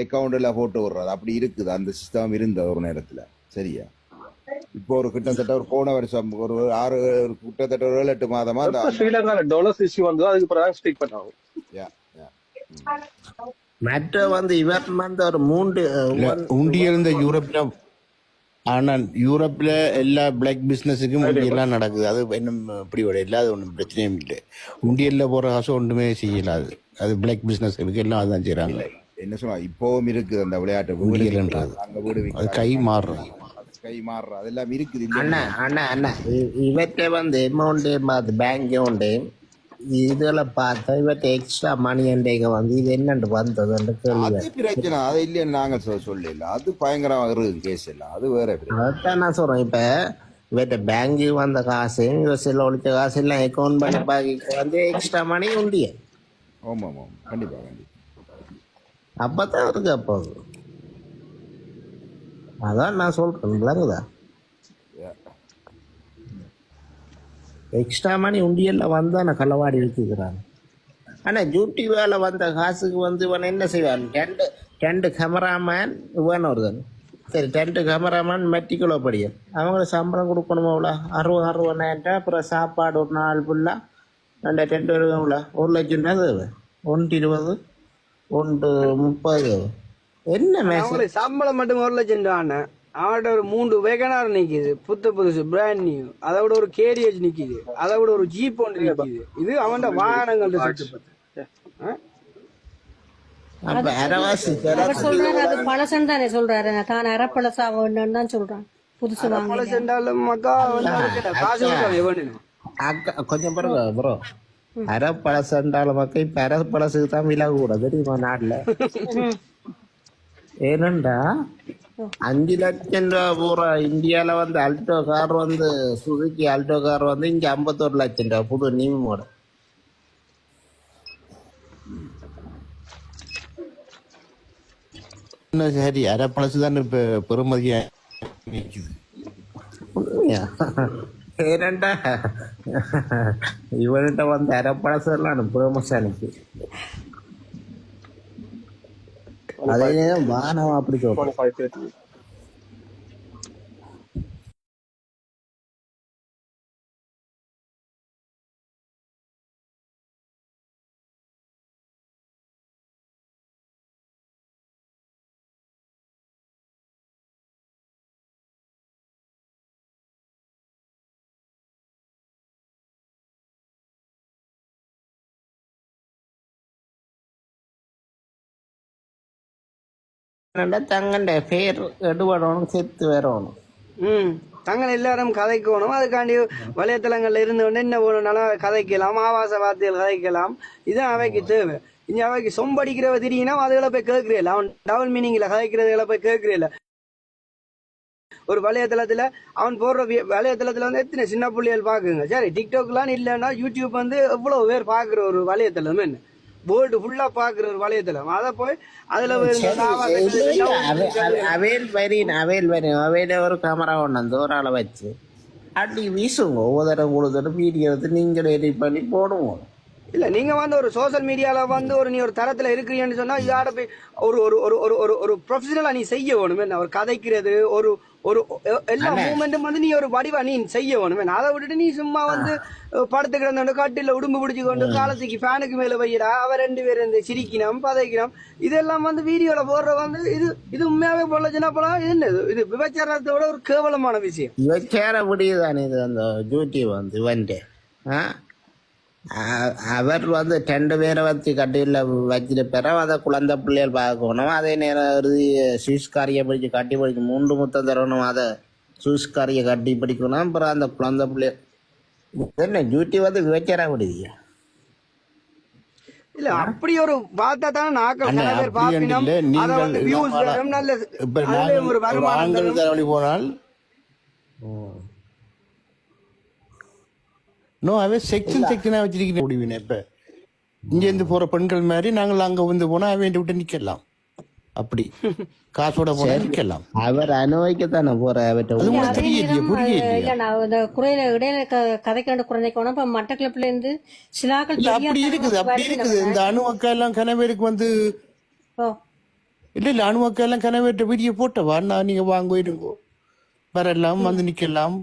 அக்கௌண்ட்ல போட்டு விடுறது அப்படி இருக்குது. அந்த சிஸ்டம் இருந்த ஒரு நேரத்துல. சரியா? இப்போ ஒரு கிட்டத்தட்ட ஒரு போன வருஷம் ஒரு கிட்டத்தட்ட ஒரு 7-8 மாதமா ஸ்ரீலங்கால டாலர்ஸ் இஷ்யூ வந்து அதுக்கு பிறகு ஸ்பீக் பண்ணாங்க. மற்ற வந்து இவர் வந்து ஒரு 3 உண்டியல் இந்த யூரோப்ல. ஆனால் யூரோப்ல எல்லா பிளாக் பிசினஸுக்கும் உண்டியெல்லாம் நடக்குது. அது இன்னும் இப்படி இல்லாத ஒன்றும் பிரச்சனையும் இல்லை. உண்டியல்ல போற காசு ஒன்றுமே செய்யலாது. அது பிளாக் பிசினஸ் இருக்கு, எல்லாம் அதான் செய்யறாங்க. என்ன சொல்ல இப்பவும் இருக்குது அந்த விளையாட்டு உண்டியல்ன்றது. அது கை மாறுறது அதெல்லாம் இருக்குது. இவற்றை வந்து அமௌண்ட் பேங்க் உண்டு இதுல பார்த்தா இவற்றை எக்ஸ்ட்ரா மணி அண்டைக்கு வந்து இது என்னண்டு வந்தது பிரச்சனை. அது இல்லைன்னு நாங்க சொல்லல. அது பயங்கரமா இருக்கு கேஸ் எல்லாம். அது வேற. அதான் நான் சொல்றேன். இப்ப இவற்ற பேங்க்கு வந்த காசு சில ஒழிச்ச காசு எல்லாம் அக்கௌண்ட் பண்ணி பாக்கி வந்து எக்ஸ்ட்ரா மணி உண்டிய. ஆமா ஆமா கண்டிப்பா கண்டிப்பா. அப்பதான் இருக்கு. அப்போ அதான் நான் சொல்றேன். விளங்குதா? எக்ஸ்ட்ரா மணி உண்டியல்ல வந்தா நான் களவாடி வச்சுக்கிறாங்க. ஆனா டியூட்டி வேலை வந்த காசுக்கு வந்து இவன் என்ன செய்வான்? ரெண்டு கேமராமேன் இவன் வருதன். சரி, 2 கேமராமேன் மெட்டிக்குள்ள படியும். அவங்களுக்கு சம்பளம் கொடுக்கணுமா? அவ்வளோ 60,000 அப்புறம் சாப்பாடு ஒரு நாள் ஃபுல்லா 2 இருக்கும்ல. 1,00,000 தேவை. 120 130 என்ன மேசம் சம்பளம் மட்டும் 1,00,000. அவன்கிட்ட ஒரு 3 வேகனார் நிக்குது, புதுசு பிராண்ட் நியூ. அதை விட ஒரு கேரியேஜ் நிக்குது, அதை விட ஒரு ஜீப் ஒன்று நிக்குது. இது அவன் வாகனங்கள். பழசன் தானே சொல்றாரு. தான் அரைப்பழசா வேணும்னு தான் சொல்றான். புதுசு கொஞ்சம் பாருங்க ப்ரோ. அரைப்பழசண்டால மக்கள் இப்ப அரைப்பழசுக்கு தான் விலை கூட தெரியுமா நாட்டுல? ஏனண்டா 5 லட்சம் ரூபா பூரா இந்தியால வந்து அல்டோ கார் வந்து சுசுகி அல்டோ கார் வந்து இங்க 51 லட்சம் ரூபா புது நியமோட. சரி, அரைப்பழசுதான் இப்ப பெருமதியா நிக்குது. ஏனண்டா இவன்கிட்ட வந்து அரைப்பழசெல்லாம் பேமஸா நிக்கு. அதே வானம் அப்படி சொல்றேன். தங்கண்ட பேர் எடுபடணும், செத்து வரணும். தங்கள் எல்லாரும் கதைக்கணும். அதுக்காண்டி வலைத்தளங்கள்ல இருந்து என்ன வேணும்னாலும் கதைக்கலாம், ஆபாச வார்த்தைகள் கதைக்கலாம். இதுதான் அவைக்கு தேவை. இங்க அவைக்கு சொம்படிக்கிறவ திடீர்னா அதுகளை போய் கேட்கிறேன். அவன் டபுள் மீனிங்ல கதைக்கிறதுகளை போய் கேட்கிறேன். ஒரு வலையதளத்துல அவன் போடுற வலையதளத்துல வந்து எத்தனை சின்ன பிள்ளைகள் பாக்குங்க. சரி, டிக்டாக்லாம் இல்லைன்னா யூடியூப் வந்து எவ்வளவு பேர் பாக்குற ஒரு வலையதளம். என்ன வேர்ல்டு ஃபுல்லா பாக்குற ஒரு வலையதளம். அதை போய் அதுல அவையில ஒரு கேமரா கொண்டு ஒரு ஆளை வச்சு அப்படி வீசுங்க. ஒவ்வொரு கொடுத்துட்டு வீடியோ எடுத்து நீங்களே எடிட் பண்ணி போடுவோம். இல்ல, நீங்க வந்து ஒரு சோசியல் மீடியால வந்து நீ ஒரு தரத்துல இருக்கிறீன்னு சொன்னா இதோட போய் ஒரு ஒரு ஒரு ஒரு ஒரு ஒரு ப்ரொஃபஷனலா நீ செய்ய வேணும். என்ன ஒரு கதைக்கிறது, ஒரு ஒரு எல்லா மூமெண்ட்டும் வந்து நீ ஒரு வடிவா நீ செய்ய வேணும். அதை விட்டுட்டு நீ சும்மா வந்து படுத்து கிடந்த கட்டில உடும்பு பிடிச்சு கொண்டு காலத்துக்கு ஃபேனுக்கு மேல வையடா அவ 2 பேரும் இந்த சிரிக்கணும் பதைக்கணும் இதெல்லாம் வந்து வீடியோல போடுற வந்து இது உண்மையாவே போடலச்சுன்னா போலாம். இது என்னது? இது விபச்சாரத்தோட ஒரு கேவலமான விஷயம். விபச்சார முடியுதானே இது? அந்த யூடியூப் வந்து வந்து அவர் வந்து 2 பேரை வச்சு கட்டில வச்சுட்டு பிறகு அதை குழந்தை பிள்ளைகள் பார்க்கணும். அதே நேரம் சுவிஸ்காரியை படிச்சு கட்டி படிச்சு 3 முத்தம் தரணும். அதை சுவிஸ்காரியை கட்டி படிக்கணும். அப்புறம் அந்த குழந்தை பிள்ளைகள் என்ன யூடியூப் வந்து விவச்சாரா முடியுது. இல்ல, அப்படி ஒரு பார்த்தா தானே நாக்கள் நிறைய பேர் பாப்பினோம். அதை வந்து வியூஸ் வரும். நல்ல ஒரு வருமானம் போனால் நோ அவே செக்ஷனா வச்சிருக்கேன் முடிவின. இப்ப இங்கேருந்து போற பெண்கள் மாதிரி நாங்கள் அங்க வந்து போனா அவன் விட்டு நிக்கலாம். அப்படி காசோட போனா நிக்கலாம். அவர் அனுபவிக்கத்தானே போற குறையில இடையில கதைக்காண்டு குறைஞ்சிக்கணும். இப்ப மட்டக்கிழப்புல இருந்து சிலாக்கள் அப்படி இருக்குது. இந்த அணு அக்கா எல்லாம் கனவேருக்கு வந்து இல்லை இல்லை அணுவாக்கெல்லாம் கனவேற்ற வீடியோ போட்டவா நான் நீங்கள் வாங்க இருங்கோ வரலாம் வந்து நிற்கலாம்.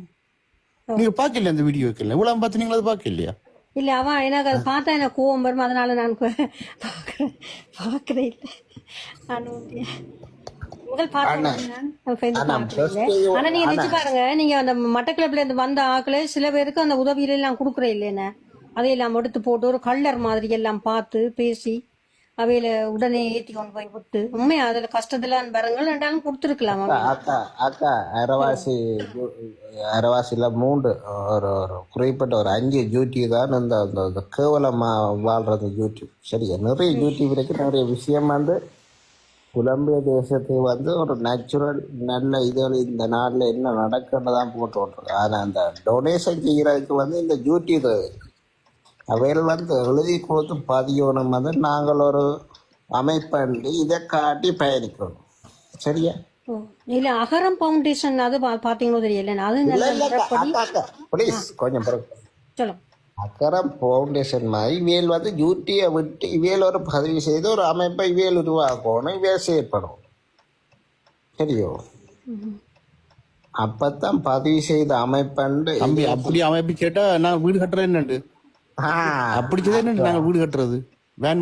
நீங்கள் பார்க்கல அந்த வீடியோக்கெல்லாம் இவ்வளோ பார்த்து நீங்களும் அதை பார்க்கலையா? இல்ல அவன் எனக்கு அதை பார்த்தா எனக்கு கோவம் வரும், அதனால நான் பாக்குறேன் இல்லை. முதல் பார்த்தேன். ஆனா நீங்க நினைச்சு பாருங்க, நீங்க அந்த மட்டக்கிளப்புல இருந்து வந்த ஆக்களே சில பேருக்கு அந்த உதவியில எல்லாம் கொடுக்குறேன் இல்லைன்னு அதையெல்லாம் எடுத்து போட்டு ஒரு கள்ளர் மாதிரி எல்லாம் பார்த்து பேசி அவையில உடனே ஏத்தி கொண்டு போய் விட்டு உண்மையா அதுல கஷ்டத்துல வரங்கள் ரெண்டாலும் கொடுத்துருக்கலாம். அக்கா அக்கா அரவாசியில 3 ஒரு குறிப்பிட்ட ஒரு 5 டியூட்டி தான் இந்த கேவலமா வாழ்றது யூடியூப். சரியா, நிறைய யூடியூப் இருக்கு. நிறைய விஷயம் வந்து புலம்பிய தேசத்துக்கு வந்து ஒரு நேச்சுரல் நல்ல இது இந்த நாட்டில் என்ன நடக்கிறதான் போட்டு விட்ருக்கு. ஆனால் அந்த டொனேஷன் செய்கிறதுக்கு வந்து இந்த யூடியூப் அவையில் வந்து எழுதி கொடுத்து பதியணும் வந்து நாங்கள் ஒரு அமைப்பண்டி இதை காட்டி பயணிக்கணும். சரியா? இல்ல அகரம் பவுண்டேஷன் அது பாத்தீங்களோ தெரியல. அது ப்ளீஸ் கொஞ்சம் சொல்லுங்க. அகரம் பவுண்டேஷன் மாதிரி இவியல் வந்து யூடியை விட்டு இவியல் ஒரு பதிவு செய்து ஒரு அமைப்பை இவியல் உருவாக்கணும், இவியல் செயற்படும். சரியோ? அப்பத்தான் பதிவு செய்த அமைப்பண்டு அப்படி அமைப்பு கேட்டா நான் வீடு கட்டுறேன் என்னண்டு அப்படி என்னண்டு நாங்கள் வீடு கட்டுறது வேன்.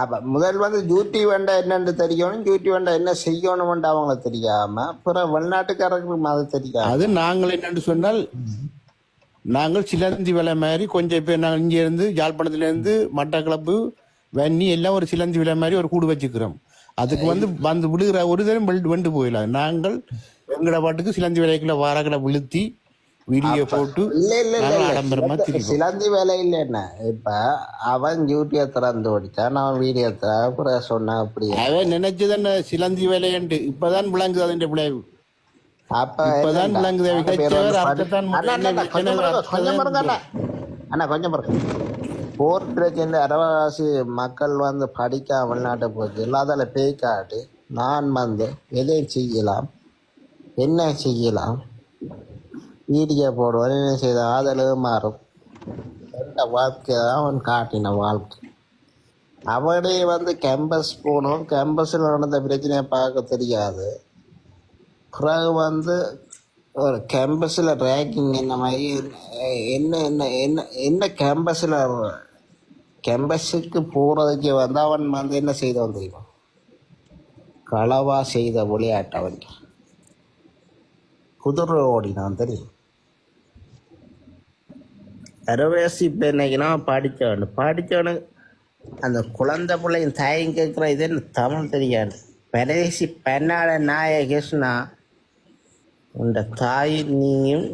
அப்ப முதல் வந்து டியூட்டி வேண்டா என்னன்னு தெரியணும், டியூட்டி வேண்டா என்ன செய்யணும் அவங்களுக்கு தெரியாம அப்புறம் வெளிநாட்டுக்காரர்களுக்கு அது தெரியாது. அது நாங்கள் என்னன்னு சொன்னால் நாங்கள் சிலந்தி விலை மாதிரி கொஞ்சம் பேர் நாங்கள் இங்கே இருந்து யாழ்ப்பாணத்துல இருந்து மட்டக்களப்பு வன்னி எல்லாம் ஒரு சிலந்தி விலை மாதிரி ஒரு கூடு வச்சுக்கிறோம். அதுக்கு வந்து விழுகிற ஒரு தரம் வெண்டு போயிடலாம். நாங்கள் எங்கட பாட்டுக்கு சிலந்தி விலைக்குள்ள வாரக்கடை விழுத்தி வீடியோ போட்டு ஆடம்பரமா திருப்பி. சிலந்தி வேலை இல்லைன்னா இப்ப அவன் டியூட்டியை திறந்து ஓடிச்சான், அவன் வீடியோ அப்புறம் சொன்னா அப்படி அவன் நினைச்சதுன்னு சிலந்தி வேலையண்டு இப்பதான் விளங்குது அதன் விளைவு. அப்பதான் விளங்குது. அண்ணா கொஞ்சம் போர் பிரச்சனை அரவாசி மக்கள் வந்து படிக்க வெளிநாட்டை போச்சு இல்லாதால பேய் காட்டு நான் வந்து எதை செய்யலாம் என்ன செய்யலாம் வீடியோ போடுவான் என்ன செய்த ஆதரவு மாறும். எந்த வாழ்க்கை தான் அவன் காட்டின வாழ்க்கை. அவனே வந்து கேம்பஸ் போகணும், கேம்பஸில் நடந்த பிரச்சனையை பார்க்க தெரியாது. பிறகு வந்து ஒரு கேம்பஸில் ரேக்கிங் என்ன மாதிரி என்ன என்ன என்ன என்ன கேம்பஸுக்கு போகிறதுக்கு வந்து அவன் வந்து என்ன செய்தவன் தெரியுமா? களவா செய்த விளையாட்டு. அவன் குதிரை ஓடினான் தெரியும். அரவேசி இப்போ என்னைக்குன்னா படித்தவனு அந்த குழந்தை பிள்ளையும் தாயும் கேட்குற இது என்ன தமிழ் தெரியாது. பரதேசி பெண்ணாட நாய கேசுனா உண்ட தாய் நீயும்